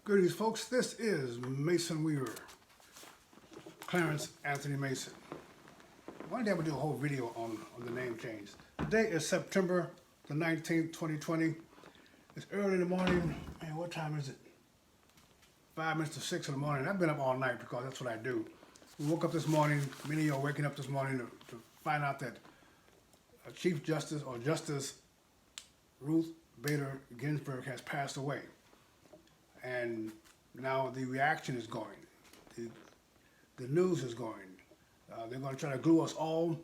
Greetings, folks. This is Mason Weaver, Clarence Anthony Mason. One day I'm going to do a whole video on the name change. Today is September the 19th, 2020. It's early in the morning. Man, what time is it? 5 minutes to 6 in the morning. I've been up all night because that's what I do. We woke up this morning, many of you are waking up this morning to find out that Chief Justice or Justice Ruth Bader Ginsburg has passed away. And now the reaction is going. The news is going. They're going to try to glue us all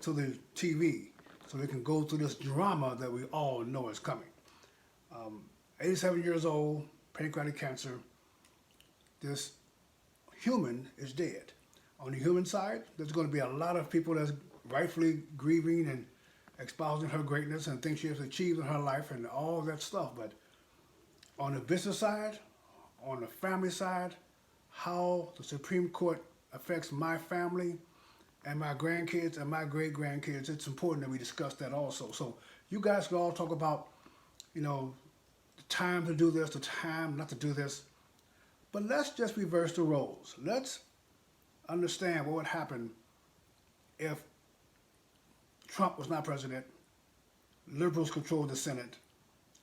to the TV so we can go through this drama that we all know is coming. 87 years old, pancreatic cancer. This human is dead. On the human side, there's going to be a lot of people that's rightfully grieving and espousing her greatness and things she has achieved in her life and all that stuff. But on the business side, on the family side, how the Supreme Court affects my family and my grandkids and my great-grandkids, it's important that we discuss that also. So you guys can all talk about, the time to do this, the time not to do this. But let's just reverse the roles. Let's understand what would happen if Trump was not president, liberals controlled the Senate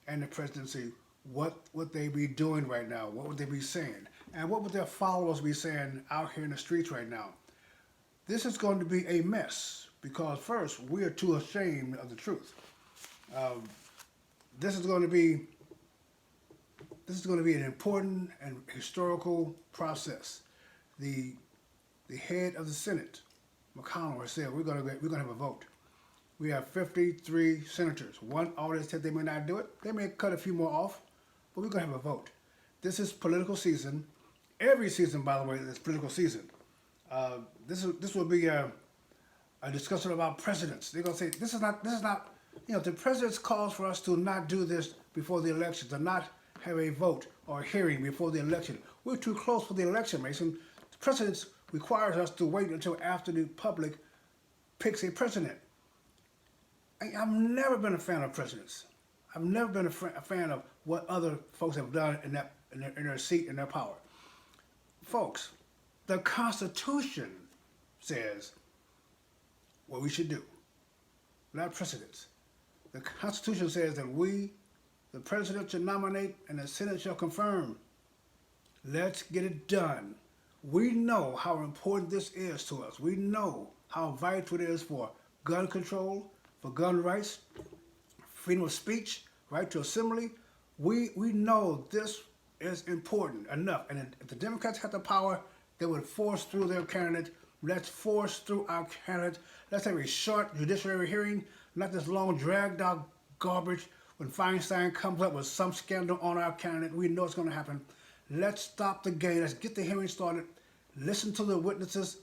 and the presidency. What would they be doing right now? What would they be saying? And what would their followers be saying out here in the streets right now? This is going to be a mess because first, we are too ashamed of the truth. This is going to be an important and historical process. The head of the Senate, McConnell, has said we're going to have a vote. We have 53 senators. One already said they may not do it. They may cut a few more off, but we're going to have a vote. This is political season. Every season, by the way, is political season. This will be a discussion about presidents. They're going to say this is not. The president's calls for us to not do this before the election, to not have a vote or a hearing before the election. We're too close for the election, Mason. The president requires us to wait until after the public picks a president. I've never been a fan of presidents. I've never been a fan of what other folks have done in their seat and their power. Folks, the Constitution says what we should do, not precedents. The Constitution says that the president should nominate and the Senate shall confirm. Let's get it done. We know how important this is to us. We know how vital it is for gun control, for gun rights, freedom of speech, right to assembly. We know this is important enough. And if the Democrats had the power, they would force through their candidate. Let's force through our candidate. Let's have a short judiciary hearing, not this long dragged out garbage when Feinstein comes up with some scandal on our candidate. We know it's going to happen. Let's stop the game. Let's get the hearing started. Listen to the witnesses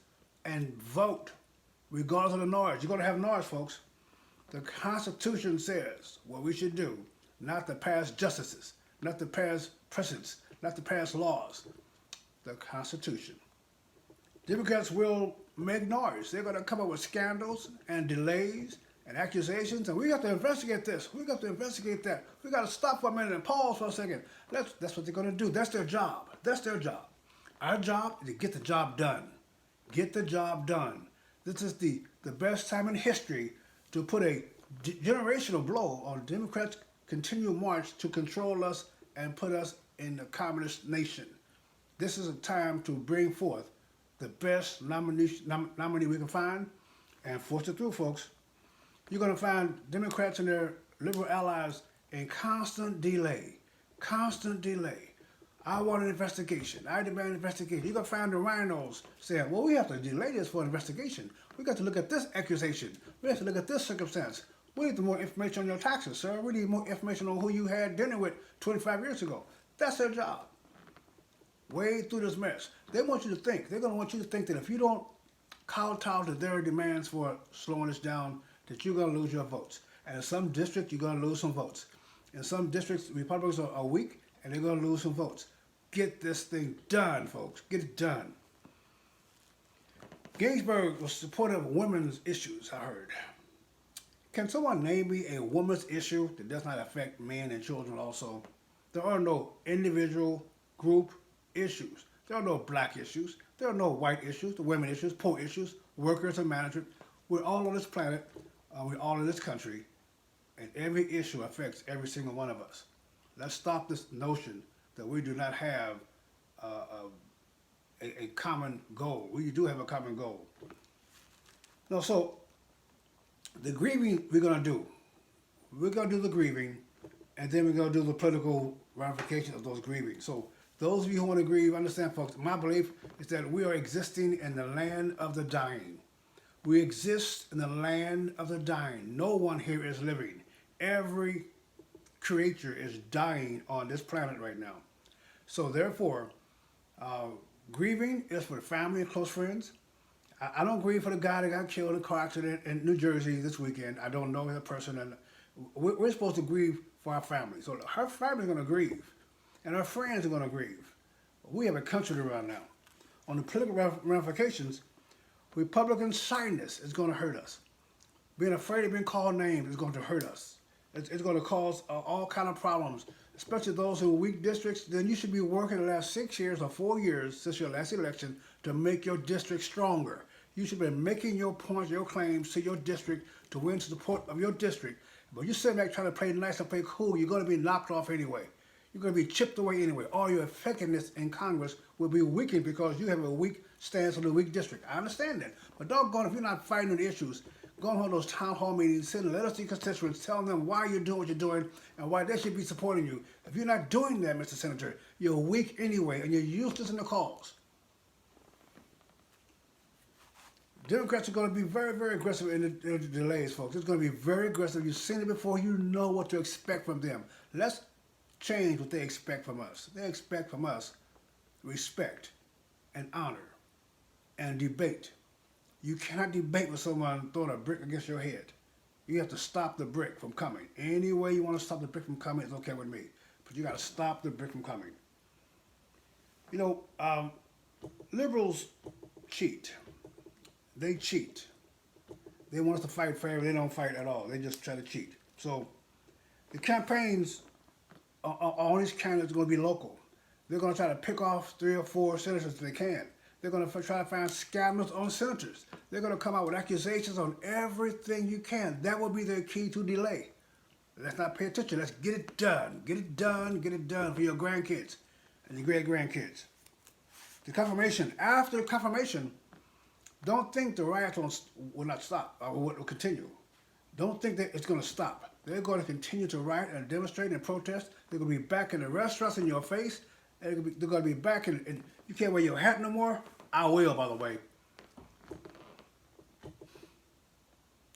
and vote, regardless of the noise. You're going to have noise, folks. The Constitution says what we should do, not to pass justices, not to pass precedents, not to pass laws. The Constitution. Democrats will make noise. They're going to come up with scandals and delays and accusations, and we have to investigate this. We got to investigate that. We got to stop for a minute and pause for a second. That's what they're going to do. That's their job. That's their job. Our job is to get the job done. Get the job done. This is the best time in history to put a generational blow on Democrats' continual march to control us and put us in the communist nation. This is a time to bring forth the best nominee we can find and force it through, folks. You're going to find Democrats and their liberal allies in constant delay. Constant delay. I want an investigation. I demand an investigation. You're going to find the rhinos saying, well, we have to delay this for an investigation. We got to look at this accusation. We have to look at this circumstance. We need more information on your taxes, sir. We need more information on who you had dinner with 25 years ago. That's their job. Wade through this mess. They want you to think. They're going to want you to think that if you don't kowtow to their demands for slowing this down, that you're going to lose your votes. And in some districts, you're going to lose some votes. In some districts, Republicans are weak, and they're going to lose some votes. Get this thing done, folks. Get it done. Ginsburg was supportive of women's issues, I heard. Can someone name me a woman's issue that does not affect men and children also? There are no individual group issues. There are no black issues. There are no white issues, the women issues, poor issues, workers and management. We're all on this planet. We're all in this country. And every issue affects every single one of us. Let's stop this notion that we do not have a common goal. We do have a common goal. No, so the grieving we're going to do. We're going to do the grieving, and then we're going to do the political ramifications of those grieving. So those of you who want to grieve, understand, folks, my belief is that we are existing in the land of the dying. We exist in the land of the dying. No one here is living. Every creature is dying on this planet right now. So therefore, grieving is for family and close friends. I don't grieve for the guy that got killed in a car accident in New Jersey this weekend. I don't know the person. And we're supposed to grieve for our family. So her family is going to grieve, and her friends are going to grieve. We have a country to run now. On the political ramifications, Republican shyness is going to hurt us. Being afraid of being called names is going to hurt us. It's going to cause all kind of problems, especially those who are weak districts. Then you should be working the last 6 years or 4 years since your last election to make your district stronger. You should be making your points, your claims to your district to win support of your district. But you sit back trying to play nice and play cool, you're going to be knocked off anyway. You're going to be chipped away anyway. All your effectiveness in Congress will be weakened because you have a weak stance on the weak district. I understand that. But doggone, if you're not fighting the issues, go on those town hall meetings, send letters to your constituents, telling them why you're doing what you're doing and why they should be supporting you. If you're not doing that, Mr. Senator, you're weak anyway and you're useless in the cause. Democrats are going to be very, very aggressive in the delays, folks. It's going to be very aggressive. You've seen it before. You know what to expect from them. Let's change what they expect from us. They expect from us respect and honor and debate. You cannot debate with someone throwing a brick against your head. You have to stop the brick from coming. Any way you want to stop the brick from coming is okay with me. But you got to stop the brick from coming. You know, liberals cheat. They cheat. They want us to fight fair. They don't fight at all. They just try to cheat. So the campaigns on these candidates are going to be local. They're going to try to pick off 3 or 4 senators if they can. They're going to try to find scandals on senators. They're going to come out with accusations on everything you can. That will be their key to delay. Let's not pay attention. Let's get it done. Get it done. Get it done for your grandkids and your great-grandkids. The confirmation. After the confirmation, don't think the riots will not stop or will continue. Don't think that it's going to stop. They're going to continue to riot and demonstrate and protest. They're going to be back in the restaurants in your face. They're going to be back in, you can't wear your hat no more. I will, by the way.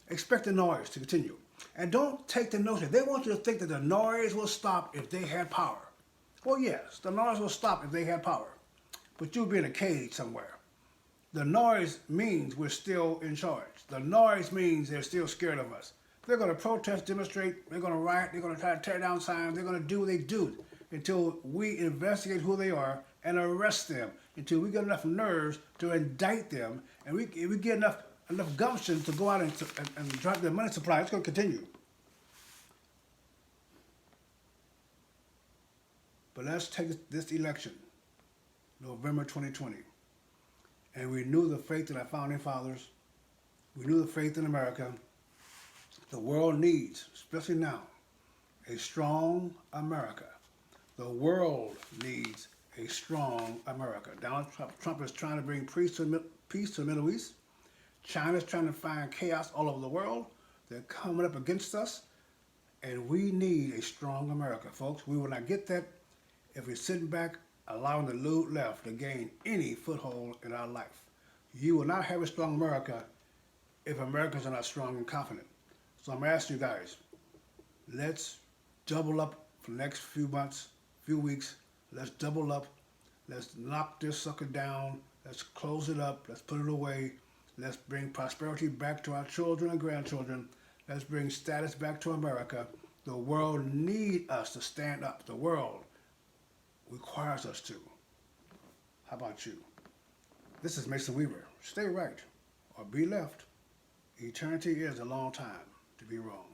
Expect the noise to continue. And don't take the notion. They want you to think that the noise will stop if they had power. Well, yes, the noise will stop if they had power. But you'll be in a cage somewhere. The noise means we're still in charge. The noise means they're still scared of us. They're going to protest, demonstrate, they're going to riot, they're going to try to tear down signs, they're going to do what they do until we investigate who they are and arrest them, until we get enough nerves to indict them, and we get enough gumption to go out and drop their money supply. It's going to continue. But let's take this election, November 2020, and renew the faith in our founding fathers, renew the faith in America. The world needs, especially now, a strong America. The world needs a strong America. Donald Trump is trying to bring peace to the Middle East. China's trying to find chaos all over the world. They're coming up against us. And we need a strong America, folks. We will not get that if we're sitting back allowing the lewd left to gain any foothold in our life. You will not have a strong America if Americans are not strong and confident. So I'm asking you guys, let's double up for the next few months, few weeks. Let's double up. Let's knock this sucker down. Let's close it up. Let's put it away. Let's bring prosperity back to our children and grandchildren. Let's bring status back to America. The world needs us to stand up. The world requires us to. How about you? This is Mason Weaver. Stay right or be left. Eternity is a long time to be wrong.